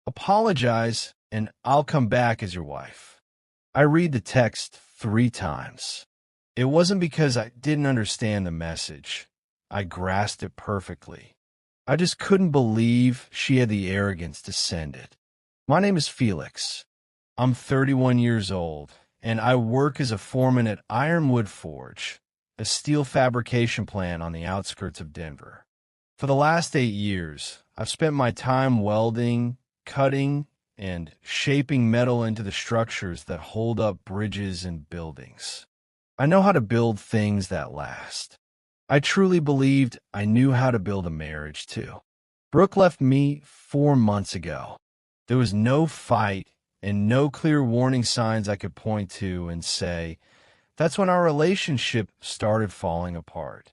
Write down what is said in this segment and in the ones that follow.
Apologize, and I'll come back as your wife. I read the text 3 times. It wasn't because I didn't understand the message. I grasped it perfectly. I just couldn't believe she had the arrogance to send it. My name is Felix. I'm 31 years old, and I work as a foreman at Ironwood Forge, a steel fabrication plant on the outskirts of Denver. For the last 8 years, I've spent my time welding, cutting, and shaping metal into the structures that hold up bridges and buildings. I know how to build things that last. I truly believed I knew how to build a marriage, too. Brooke left me 4 months ago. There was no fight and no clear warning signs I could point to and say, that's when our relationship started falling apart.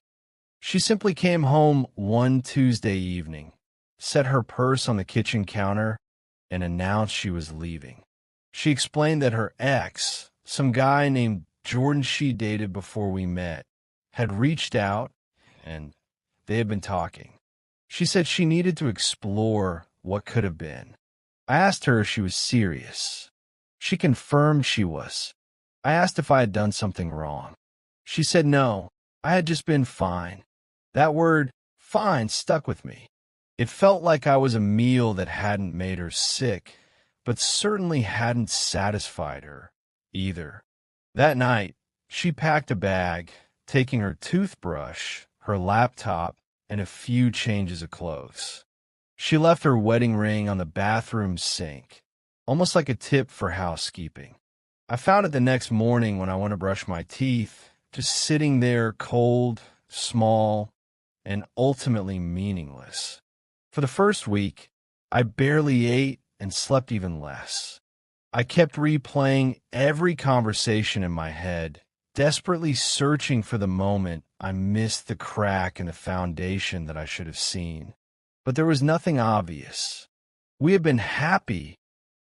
She simply came home one Tuesday evening, set her purse on the kitchen counter, and announced she was leaving. She explained that her ex, some guy named Jordan she dated before we met, had reached out, and they had been talking. She said she needed to explore what could have been. I asked her if she was serious. She confirmed she was. I asked if I had done something wrong. She said no, I had just been fine. That word, fine, stuck with me. It felt like I was a meal that hadn't made her sick, but certainly hadn't satisfied her either. That night, she packed a bag, taking her toothbrush, her laptop, and a few changes of clothes. She left her wedding ring on the bathroom sink, almost like a tip for housekeeping. I found it the next morning when I went to brush my teeth, just sitting there cold, small, and ultimately meaningless. For the first week, I barely ate and slept even less. I kept replaying every conversation in my head, desperately searching for the moment I missed the crack in the foundation that I should have seen. But there was nothing obvious. We had been happy,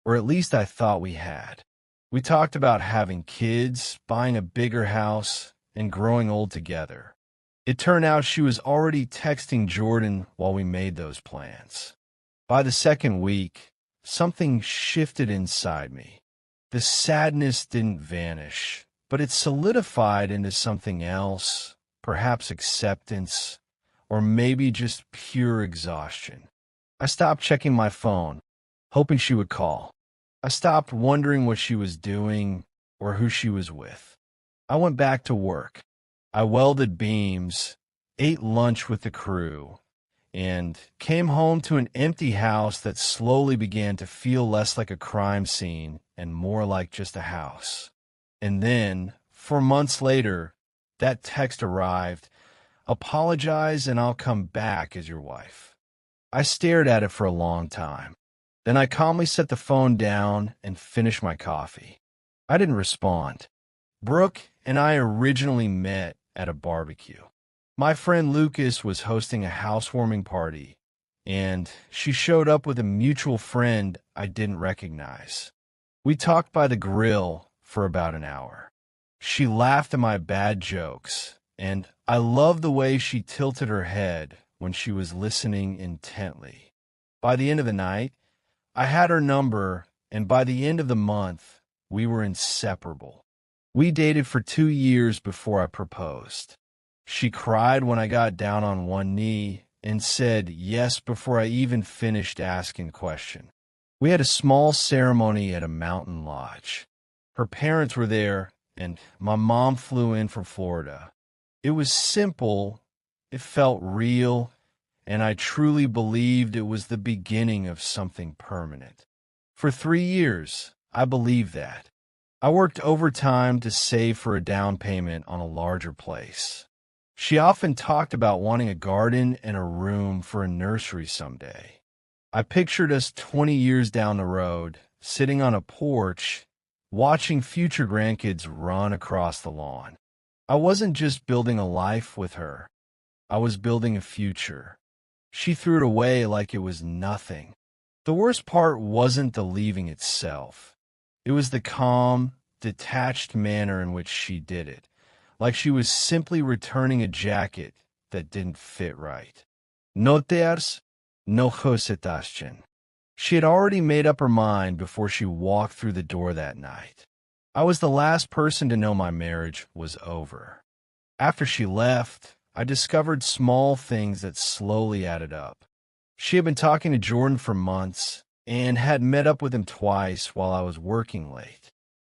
or at least I thought we had. We talked about having kids, buying a bigger house, and growing old together. It turned out she was already texting Jordan while we made those plans. By the second week, something shifted inside me. The sadness didn't vanish, but it solidified into something else, perhaps acceptance, or maybe just pure exhaustion. I stopped checking my phone, hoping she would call. I stopped wondering what she was doing or who she was with. I went back to work. I welded beams, ate lunch with the crew, and came home to an empty house that slowly began to feel less like a crime scene and more like just a house. And then, 4 months later, that text arrived, apologize and I'll come back as your wife. I stared at it for a long time. Then I calmly set the phone down and finished my coffee. I didn't respond. Brooke and I originally met at a barbecue. My friend Lucas was hosting a housewarming party, and she showed up with a mutual friend I didn't recognize. We talked by the grill for about an hour. She laughed at my bad jokes, and I loved the way she tilted her head when she was listening intently. By the end of the night, I had her number, and by the end of the month, we were inseparable. We dated for 2 years before I proposed. She cried when I got down on one knee and said yes before I even finished asking the question. We had a small ceremony at a mountain lodge. Her parents were there, and my mom flew in from Florida. It was simple, it felt real, and I truly believed it was the beginning of something permanent. For 3 years, I believed that. I worked overtime to save for a down payment on a larger place. She often talked about wanting a garden and a room for a nursery someday. I pictured us 20 years down the road, sitting on a porch, watching future grandkids run across the lawn. I wasn't just building a life with her. I was building a future. She threw it away like it was nothing. The worst part wasn't the leaving itself. It was the calm, detached manner in which she did it, like she was simply returning a jacket that didn't fit right. No tears, no hosetaschen. She had already made up her mind before she walked through the door that night. I was the last person to know my marriage was over. After she left, I discovered small things that slowly added up. She had been talking to Jordan for months and had met up with him twice while I was working late.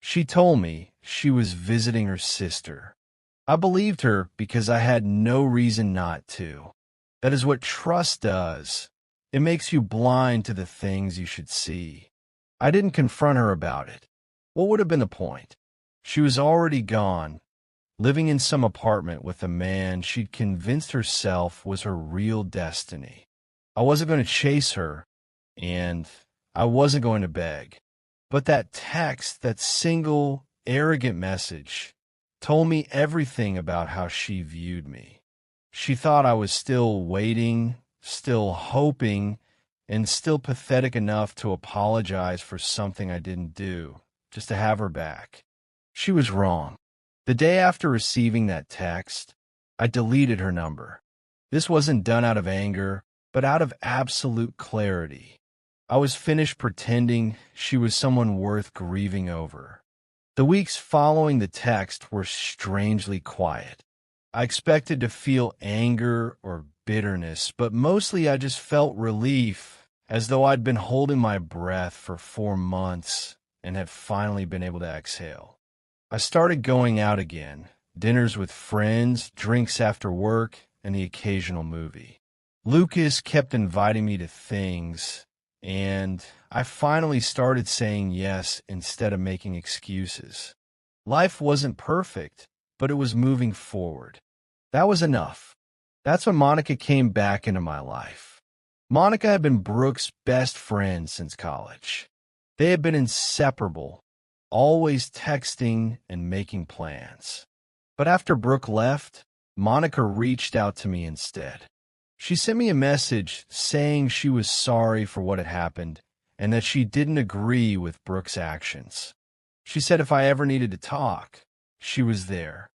She told me she was visiting her sister. I believed her because I had no reason not to. That is what trust does. It makes you blind to the things you should see. I didn't confront her about it. What would have been the point? She was already gone, living in some apartment with a man she'd convinced herself was her real destiny. I wasn't going to chase her, and I wasn't going to beg. But that text, that single, arrogant message, told me everything about how she viewed me. She thought I was still waiting, still hoping, and still pathetic enough to apologize for something I didn't do, just to have her back. She was wrong. The day after receiving that text, I deleted her number. This wasn't done out of anger, but out of absolute clarity. I was finished pretending she was someone worth grieving over. The weeks following the text were strangely quiet. I expected to feel anger or bitterness, but mostly I just felt relief, as though I'd been holding my breath for 4 months and had finally been able to exhale. I started going out again, dinners with friends, drinks after work, and the occasional movie. Lucas kept inviting me to things, and I finally started saying yes instead of making excuses. Life wasn't perfect, but it was moving forward. That was enough. That's when Monica came back into my life. Monica had been Brooke's best friend since college. They had been inseparable, always texting and making plans. But after Brooke left, Monica reached out to me instead. She sent me a message saying she was sorry for what had happened and that she didn't agree with Brooke's actions. She said if I ever needed to talk, she was there.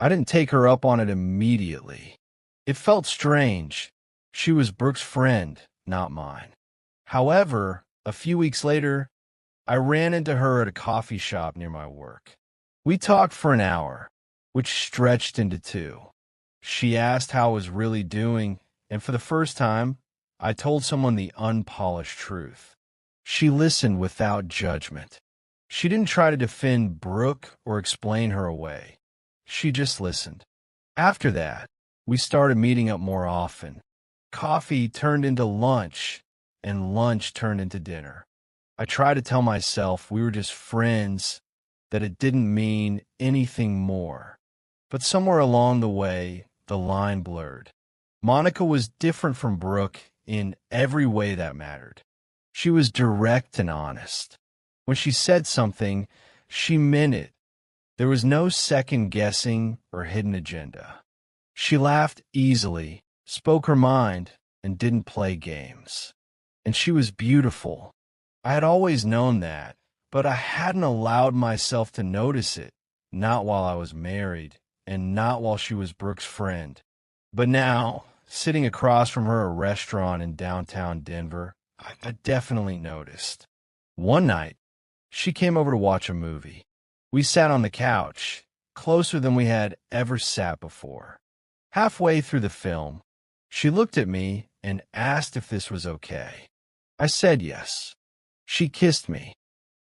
I didn't take her up on it immediately. It felt strange. She was Brooke's friend, not mine. However, a few weeks later, I ran into her at a coffee shop near my work. We talked for an hour, which stretched into 2. She asked how I was really doing, and for the first time, I told someone the unpolished truth. She listened without judgment. She didn't try to defend Brooke or explain her away. She just listened. After that, we started meeting up more often. Coffee turned into lunch, and lunch turned into dinner. I tried to tell myself we were just friends, that it didn't mean anything more. But somewhere along the way, the line blurred. Monica was different from Brooke in every way that mattered. She was direct and honest. When she said something, she meant it. There was no second guessing or hidden agenda. She laughed easily, spoke her mind, and didn't play games. And she was beautiful. I had always known that, but I hadn't allowed myself to notice it, not while I was married, and not while she was Brooke's friend. But now, sitting across from her at a restaurant in downtown Denver, I definitely noticed. One night, she came over to watch a movie. We sat on the couch, closer than we had ever sat before. Halfway through the film, she looked at me and asked if this was okay. I said yes. She kissed me.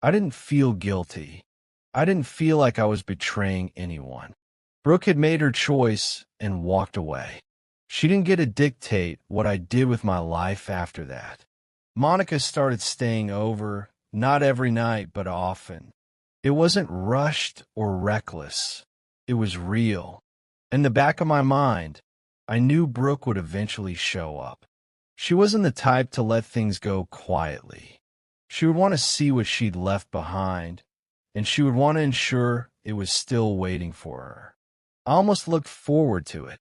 I didn't feel guilty. I didn't feel like I was betraying anyone. Brooke had made her choice and walked away. She didn't get to dictate what I did with my life after that. Monica started staying over, not every night, but often. It wasn't rushed or reckless. It was real. In the back of my mind, I knew Brooke would eventually show up. She wasn't the type to let things go quietly. She would want to see what she'd left behind, and she would want to ensure it was still waiting for her. I almost looked forward to it.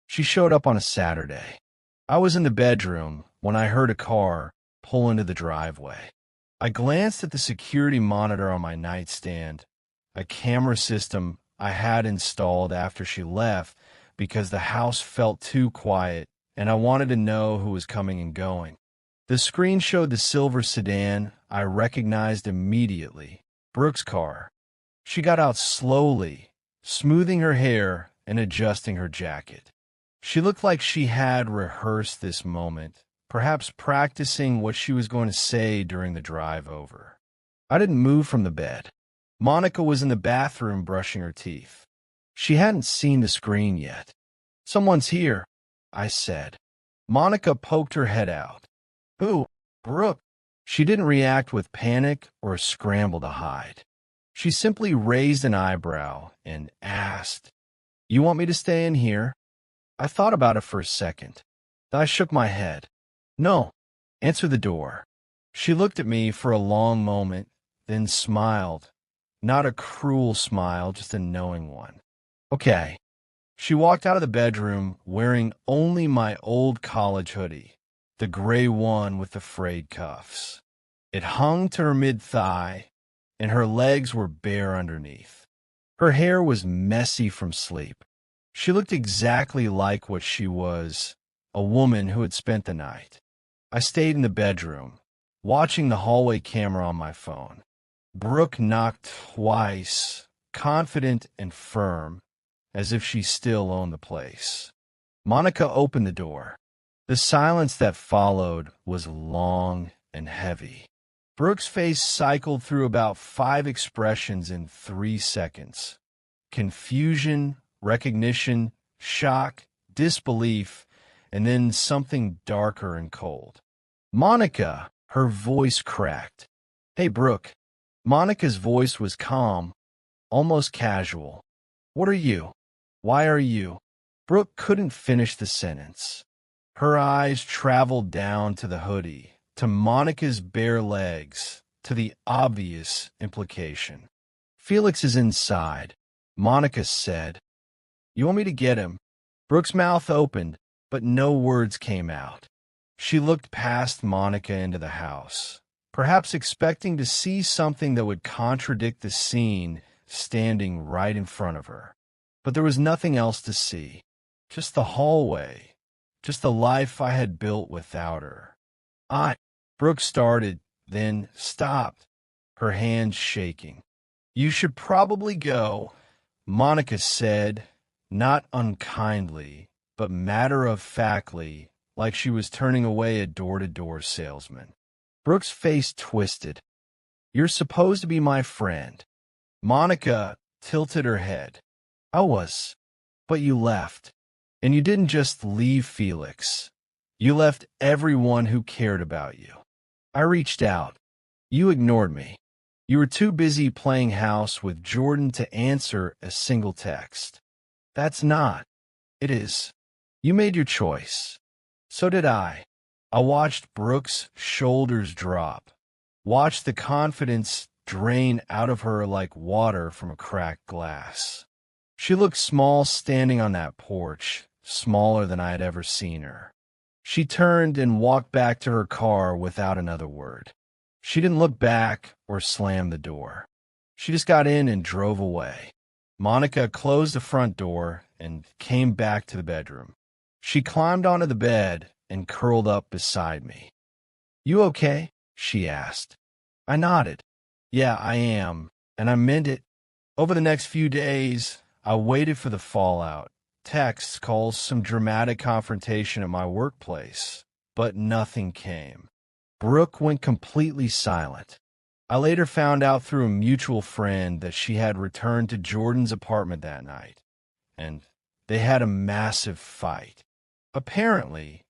She showed up on a Saturday. I was in the bedroom when I heard a car pull into the driveway. I glanced at the security monitor on my nightstand, a camera system I had installed after she left because the house felt too quiet and I wanted to know who was coming and going. The screen showed the silver sedan I recognized immediately, Brooke's car. She got out slowly, smoothing her hair and adjusting her jacket. She looked like she had rehearsed this moment, perhaps practicing what she was going to say during the drive over. I didn't move from the bed. Monica was in the bathroom brushing her teeth. She hadn't seen the screen yet. "Someone's here," I said. Monica poked her head out. "Who?" "Brooke." She didn't react with panic or a scramble to hide. She simply raised an eyebrow and asked, "You want me to stay in here?" I thought about it for a second. I shook my head. "No, answer the door." She looked at me for a long moment, then smiled. Not a cruel smile, just a knowing one. "Okay." She walked out of the bedroom wearing only my old college hoodie, the gray one with the frayed cuffs. It hung to her mid-thigh, and her legs were bare underneath. Her hair was messy from sleep. She looked exactly like what she was, a woman who had spent the night. I stayed in the bedroom, watching the hallway camera on my phone. Brooke knocked twice, confident and firm, as if she still owned the place. Monica opened the door. The silence that followed was long and heavy. Brooke's face cycled through about 5 expressions in 3 seconds. Confusion, recognition, shock, disbelief, and then something darker and cold. "Monica!" Her voice cracked. "Hey, Brooke." Monica's voice was calm, almost casual. "What are you? Why are you?" Brooke couldn't finish the sentence. Her eyes traveled down to the hoodie, to Monica's bare legs, to the obvious implication. "Felix is inside," Monica said. "You want me to get him?" Brooke's mouth opened, but no words came out. She looked past Monica into the house, perhaps expecting to see something that would contradict the scene standing right in front of her. But there was nothing else to see. Just the hallway. Just the life I had built without her. Brooke started, then stopped, her hands shaking. "You should probably go," Monica said, not unkindly, but matter-of-factly, like she was turning away a door-to-door salesman. Brooke's face twisted. "You're supposed to be my friend." Monica tilted her head. "I was, but you left. And you didn't just leave Felix. You left everyone who cared about you. I reached out. You ignored me. You were too busy playing house with Jordan to answer a single text. That's not. It is. You made your choice. So did I." I watched Brooke's shoulders drop, watched the confidence drain out of her like water from a cracked glass. She looked small standing on that porch, smaller than I had ever seen her. She turned and walked back to her car without another word. She didn't look back or slam the door. She just got in and drove away. Monica closed the front door and came back to the bedroom. She climbed onto the bed and curled up beside me. "You okay?" she asked. I nodded. "Yeah, I am, and I meant it." Over the next few days, I waited for the fallout. Texts, calls, some dramatic confrontation at my workplace, but nothing came. Brooke went completely silent. I later found out through a mutual friend that she had returned to Jordan's apartment that night, and they had a massive fight. Apparently,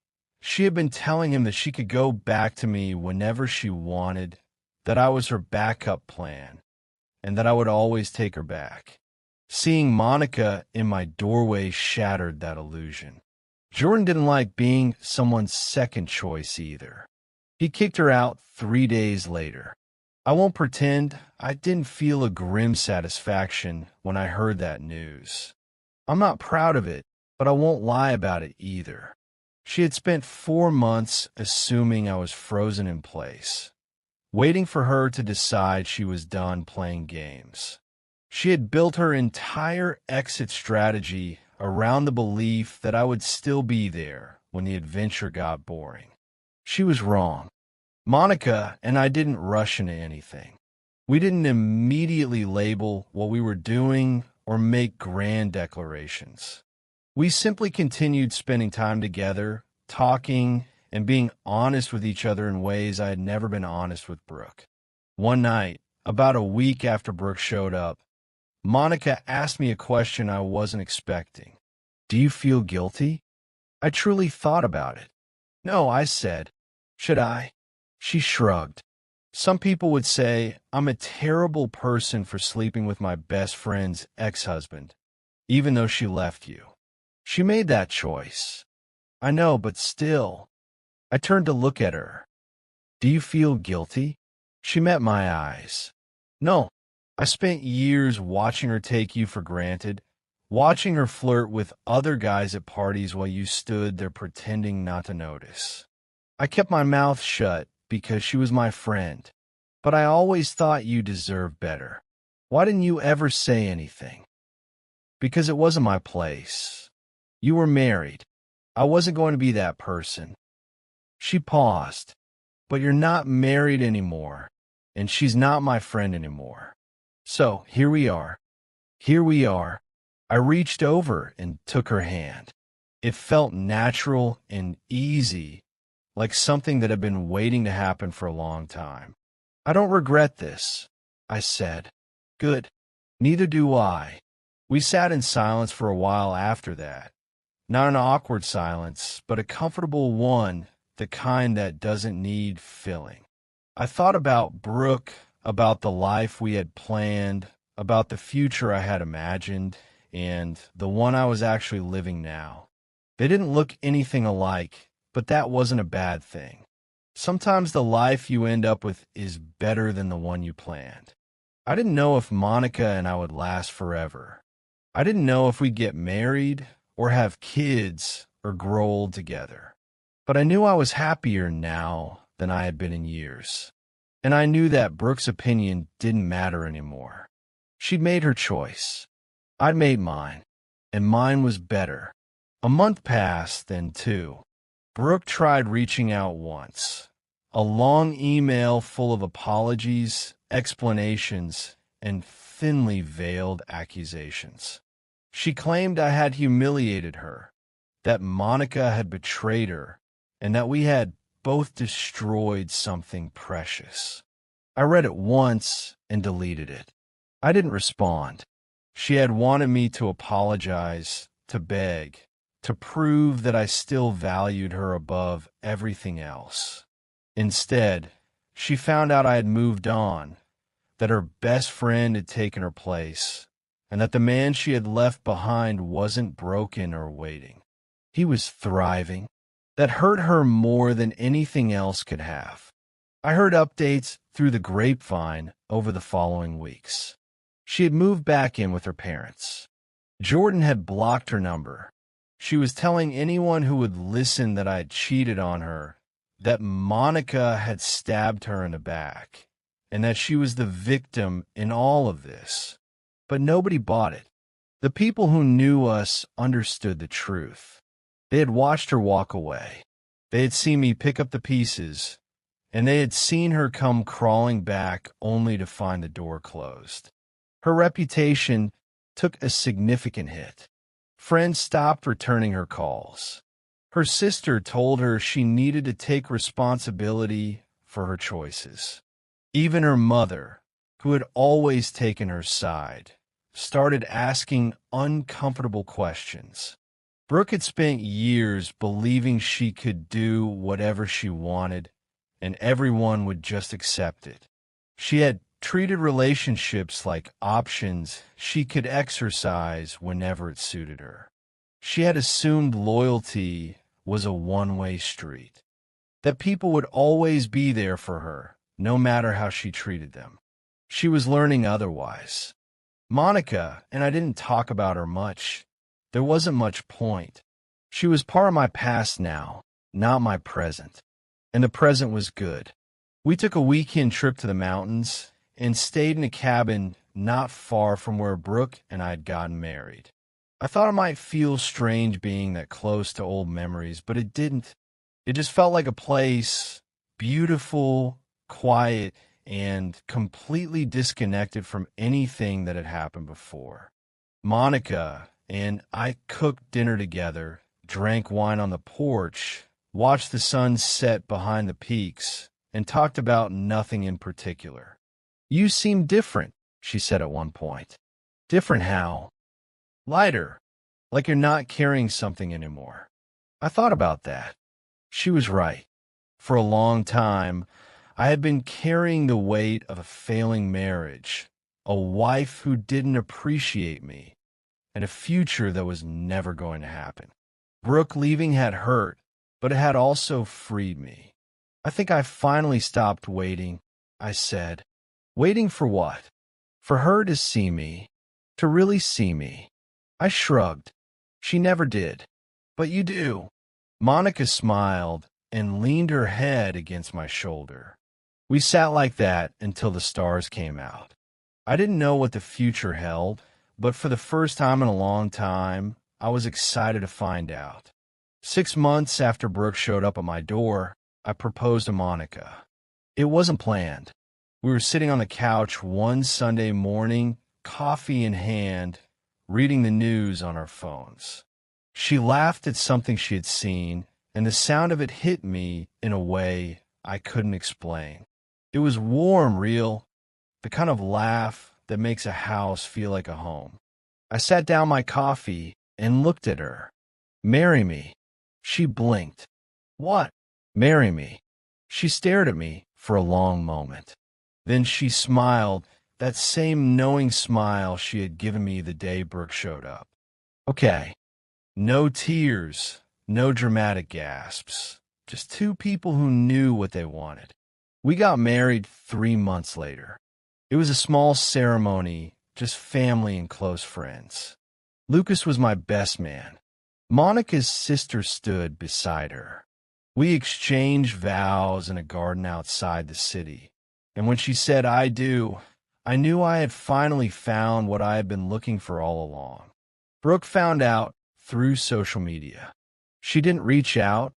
she had been telling him that she could go back to me whenever she wanted, that I was her backup plan, and that I would always take her back. Seeing Monica in my doorway shattered that illusion. Jordan didn't like being someone's second choice either. He kicked her out 3 days later. I won't pretend I didn't feel a grim satisfaction when I heard that news. I'm not proud of it, but I won't lie about it either. She had spent 4 months assuming I was frozen in place, waiting for her to decide she was done playing games. She had built her entire exit strategy around the belief that I would still be there when the adventure got boring. She was wrong. Monica and I didn't rush into anything. We didn't immediately label what we were doing or make grand declarations. We simply continued spending time together, talking, and being honest with each other in ways I had never been honest with Brooke. One night, about a week after Brooke showed up, Monica asked me a question I wasn't expecting. "Do you feel guilty?" I truly thought about it. "No," I said. "Should I?" She shrugged. "Some people would say I'm a terrible person for sleeping with my best friend's ex-husband, even though she left you. She made that choice." "I know, but still." I turned to look at her. "Do you feel guilty?" She met my eyes. "No. I spent years watching her take you for granted, watching her flirt with other guys at parties while you stood there pretending not to notice. I kept my mouth shut because she was my friend, but I always thought you deserved better. Why didn't you ever say anything?" "Because it wasn't my place. You were married. I wasn't going to be that person." She paused. "But you're not married anymore, and she's not my friend anymore. So here we are. Here we are." I reached over and took her hand. It felt natural and easy, like something that had been waiting to happen for a long time. "I don't regret this," I said. "Good. Neither do I." We sat in silence for a while after that. Not an awkward silence, but a comfortable one, the kind that doesn't need filling. I thought about Brooke, about the life we had planned, about the future I had imagined, and the one I was actually living now. They didn't look anything alike, but that wasn't a bad thing. Sometimes the life you end up with is better than the one you planned. I didn't know if Monica and I would last forever. I didn't know if we'd get married or have kids or grow old together. But I knew I was happier now than I had been in years. And I knew that Brooke's opinion didn't matter anymore. She'd made her choice. I'd made mine, and mine was better. A month passed, then two. Brooke tried reaching out once. A long email full of apologies, explanations, and thinly veiled accusations. She claimed I had humiliated her, that Monica had betrayed her, and that we had both destroyed something precious. I read it once and deleted it. I didn't respond. She had wanted me to apologize, to beg, to prove that I still valued her above everything else. Instead, she found out I had moved on, that her best friend had taken her place, and that the man she had left behind wasn't broken or waiting. He was thriving. That hurt her more than anything else could have. I heard updates through the grapevine over the following weeks. She had moved back in with her parents. Jordan had blocked her number. She was telling anyone who would listen that I had cheated on her, that Monica had stabbed her in the back, and that she was the victim in all of this. But nobody bought it. The people who knew us understood the truth. They had watched her walk away. They had seen me pick up the pieces, and they had seen her come crawling back only to find the door closed. Her reputation took a significant hit. Friends stopped returning her calls. Her sister told her she needed to take responsibility for her choices. Even her mother, who had always taken her side, started asking uncomfortable questions. Brooke had spent years believing she could do whatever she wanted, and everyone would just accept it. She had treated relationships like options she could exercise whenever it suited her. She had assumed loyalty was a one-way street, that people would always be there for her, no matter how she treated them. She was learning otherwise. Monica and I didn't talk about her much. There wasn't much point. She was part of my past now, not my present. And the present was good. We took a weekend trip to the mountains and stayed in a cabin not far from where Brooke and I had gotten married. I thought it might feel strange being that close to old memories, but it didn't. It just felt like a place, beautiful, quiet, and completely disconnected from anything that had happened before. Monica and I cooked dinner together, drank wine on the porch, watched the sun set behind the peaks, and talked about nothing in particular. "You seem different," she said at one point. "Different how?" "Lighter, like you're not carrying something anymore." I thought about that. She was right. For a long time, I had been carrying the weight of a failing marriage, a wife who didn't appreciate me, and a future that was never going to happen. Brooke leaving had hurt, but it had also freed me. "I think I finally stopped waiting," I said. "Waiting for what?" "For her to see me, to really see me." I shrugged. "She never did." "But you do." Monica smiled and leaned her head against my shoulder. We sat like that until the stars came out. I didn't know what the future held, but for the first time in a long time, I was excited to find out. 6 months after Brooke showed up at my door, I proposed to Monica. It wasn't planned. We were sitting on the couch one Sunday morning, coffee in hand, reading the news on our phones. She laughed at something she had seen, and the sound of it hit me in a way I couldn't explain. It was warm, real, the kind of laugh that makes a house feel like a home. I sat down my coffee and looked at her. "Marry me." She blinked. "What?" "Marry me." She stared at me for a long moment. Then she smiled, that same knowing smile she had given me the day Brooke showed up. "Okay." No tears, no dramatic gasps, just two people who knew what they wanted. We got married 3 months later. It was a small ceremony, just family and close friends. Lucas was my best man. Monica's sister stood beside her. We exchanged vows in a garden outside the city, and when she said "I do," I knew I had finally found what I had been looking for all along. Brooke found out through social media. She didn't reach out,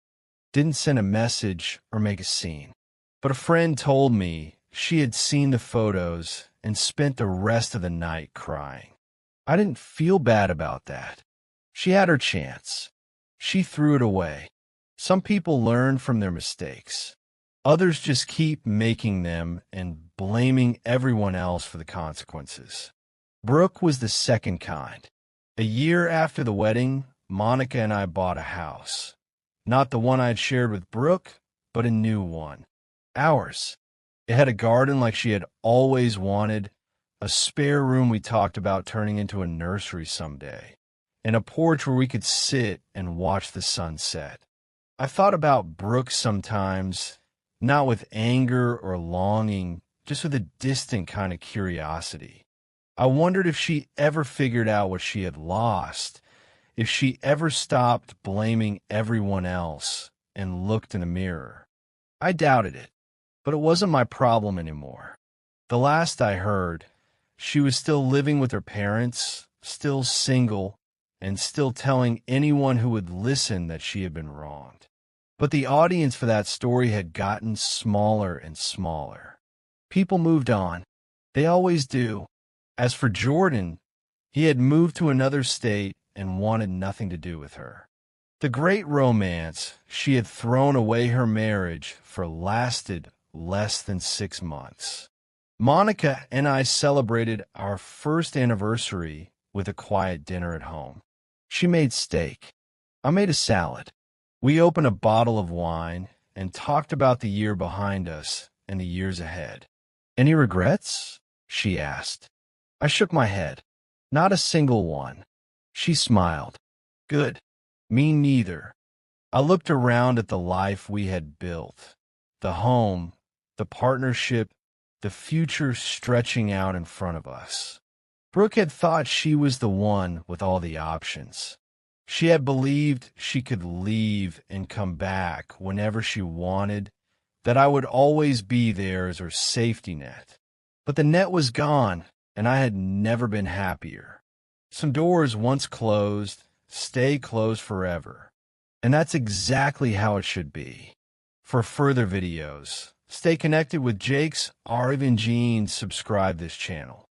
didn't send a message or make a scene. But a friend told me she had seen the photos and spent the rest of the night crying. I didn't feel bad about that. She had her chance. She threw it away. Some people learn from their mistakes. Others just keep making them and blaming everyone else for the consequences. Brooke was the second kind. A year after the wedding, Monica and I bought a house. Not the one I'd shared with Brooke, but a new one. Ours. It had a garden like she had always wanted, a spare room we talked about turning into a nursery someday, and a porch where we could sit and watch the sunset. I thought about Brooke sometimes, not with anger or longing, just with a distant kind of curiosity. I wondered if she ever figured out what she had lost, if she ever stopped blaming everyone else and looked in the mirror. I doubted it, but it wasn't my problem anymore. The last I heard, she was still living with her parents, still single, and still telling anyone who would listen that she had been wronged. But the audience for that story had gotten smaller and smaller. People moved on. They always do. As for Jordan, he had moved to another state and wanted nothing to do with her. The great romance she had thrown away her marriage for lasted less than 6 months. Monica and I celebrated our first anniversary with a quiet dinner at home. She made steak. I made a salad. We opened a bottle of wine and talked about the year behind us and the years ahead. "Any regrets?" she asked. I shook my head. "Not a single one." She smiled. "Good. Me neither." I looked around at the life we had built, the home, the partnership, the future stretching out in front of us. Brooke had thought she was the one with all the options. She had believed she could leave and come back whenever she wanted, that I would always be there as her safety net. But the net was gone, and I had never been happier. Some doors once closed stay closed forever, And that's exactly how it should be. For further videos, stay connected with Jake's, or even Gene, subscribe this channel.